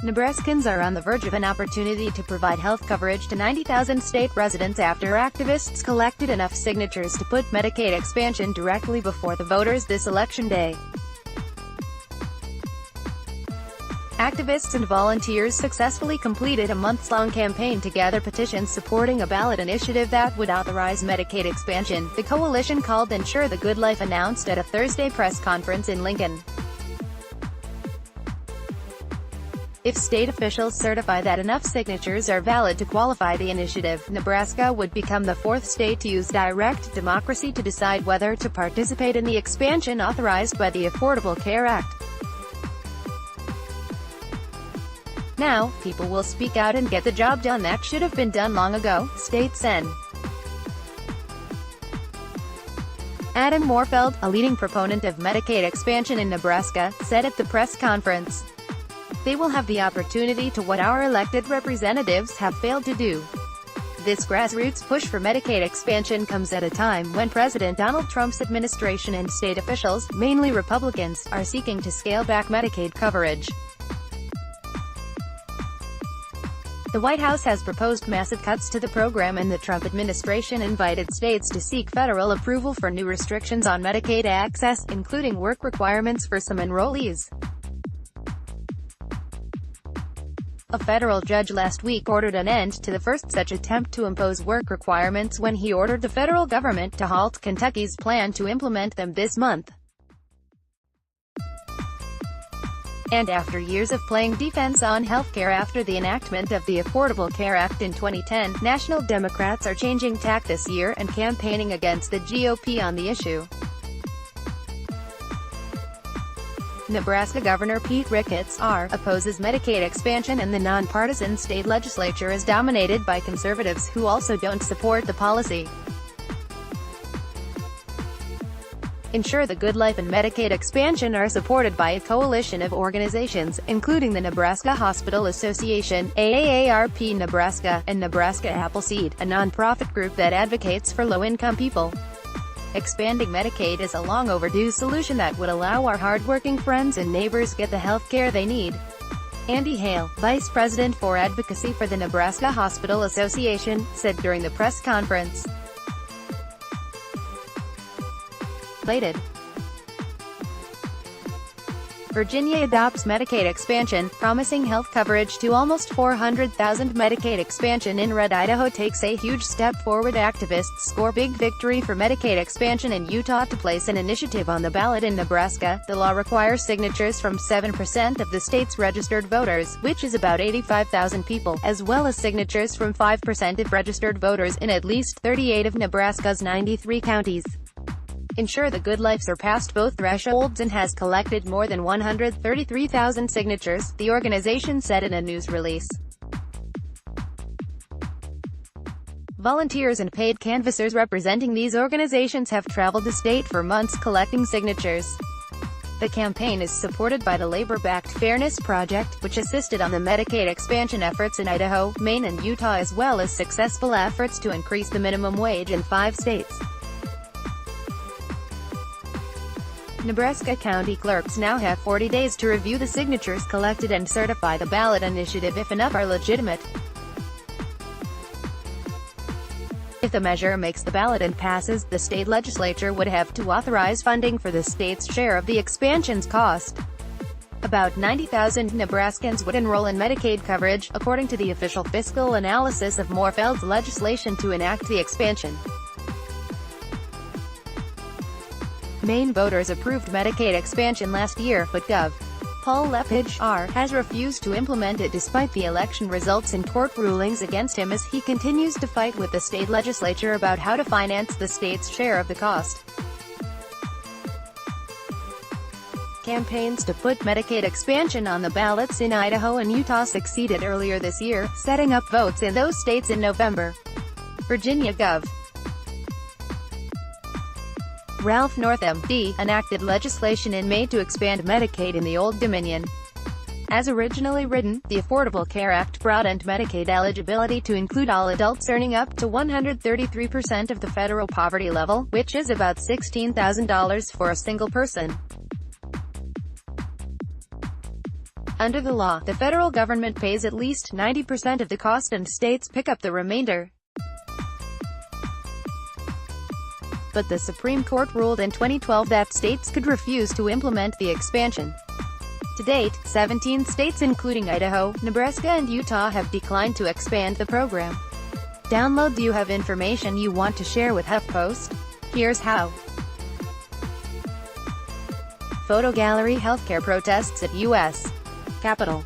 Nebraskans are on the verge of an opportunity to provide health coverage to 90,000 state residents after activists collected enough signatures to put Medicaid expansion directly before the voters this election day. Activists and volunteers successfully completed a months-long campaign to gather petitions supporting a ballot initiative that would authorize Medicaid expansion, the coalition called Ensure the Good Life announced at a Thursday press conference in Lincoln. If state officials certify that enough signatures are valid to qualify the initiative, Nebraska would become the fourth state to use direct democracy to decide whether to participate in the expansion authorized by the Affordable Care Act. Now, people will speak out and get the job done that should have been done long ago, State Sen. Adam Morfeld, a leading proponent of Medicaid expansion in Nebraska, said at the press conference, "They will have the opportunity to what our elected representatives have failed to do." This grassroots push for Medicaid expansion comes at a time when President Donald Trump's administration and state officials, mainly Republicans, are seeking to scale back Medicaid coverage. The White House has proposed massive cuts to the program, and the Trump administration invited states to seek federal approval for new restrictions on Medicaid access, including work requirements for some enrollees. A federal judge last week ordered an end to the first such attempt to impose work requirements when he ordered the federal government to halt Kentucky's plan to implement them this month. And after years of playing defense on healthcare after the enactment of the Affordable Care Act in 2010, national Democrats are changing tack this year and campaigning against the GOP on the issue. Nebraska Governor Pete Ricketts, opposes Medicaid expansion, and the nonpartisan state legislature is dominated by conservatives who also don't support the policy. Ensure the Good Life and Medicaid expansion are supported by a coalition of organizations, including the Nebraska Hospital Association, AARP Nebraska, and Nebraska Appleseed, a nonprofit group that advocates for low-income people. Expanding Medicaid is a long overdue solution that would allow our hardworking friends and neighbors get the health care they need. Andy Hale, Vice President for Advocacy for the Nebraska Hospital Association, said during the press conference. Virginia adopts Medicaid expansion, promising health coverage to almost 400,000. Medicaid expansion in red. Idaho takes a huge step forward. Activists score big victory for Medicaid expansion in Utah to place an initiative on the ballot in Nebraska. The law requires signatures from 7% of the state's registered voters, which is about 85,000 people, as well as signatures from 5% of registered voters in at least 38 of Nebraska's 93 counties. Ensure the Good Life surpassed both thresholds and has collected more than 133,000 signatures, the organization said in a news release. Volunteers and paid canvassers representing these organizations have traveled the state for months collecting signatures. The campaign is supported by the labor-backed Fairness Project, which assisted on the Medicaid expansion efforts in Idaho, Maine and Utah, as well as successful efforts to increase the minimum wage in 5 states. Nebraska county clerks now have 40 days to review the signatures collected and certify the ballot initiative if enough are legitimate. If the measure makes the ballot and passes, the state legislature would have to authorize funding for the state's share of the expansion's cost. About 90,000 Nebraskans would enroll in Medicaid coverage, according to the official fiscal analysis of Morfeld's legislation to enact the expansion. Maine voters approved Medicaid expansion last year, but Gov. Paul Lepage, has refused to implement it despite the election results and court rulings against him as he continues to fight with the state legislature about how to finance the state's share of the cost. Campaigns to put Medicaid expansion on the ballots in Idaho and Utah succeeded earlier this year, setting up votes in those states in November. Virginia Gov. Ralph North, M.D., enacted legislation in May to expand Medicaid in the Old Dominion. As originally written, the Affordable Care Act broadened Medicaid eligibility to include all adults earning up to 133% of the federal poverty level, which is about $16,000 for a single person. Under the law, the federal government pays at least 90% of the cost and states pick up the remainder. But the Supreme Court ruled in 2012 that states could refuse to implement the expansion. To date, 17 states including Idaho, Nebraska and Utah have declined to expand the program. Download. Do you have information you want to share with HuffPost? Here's how. Photo gallery. Healthcare protests at U.S. Capitol.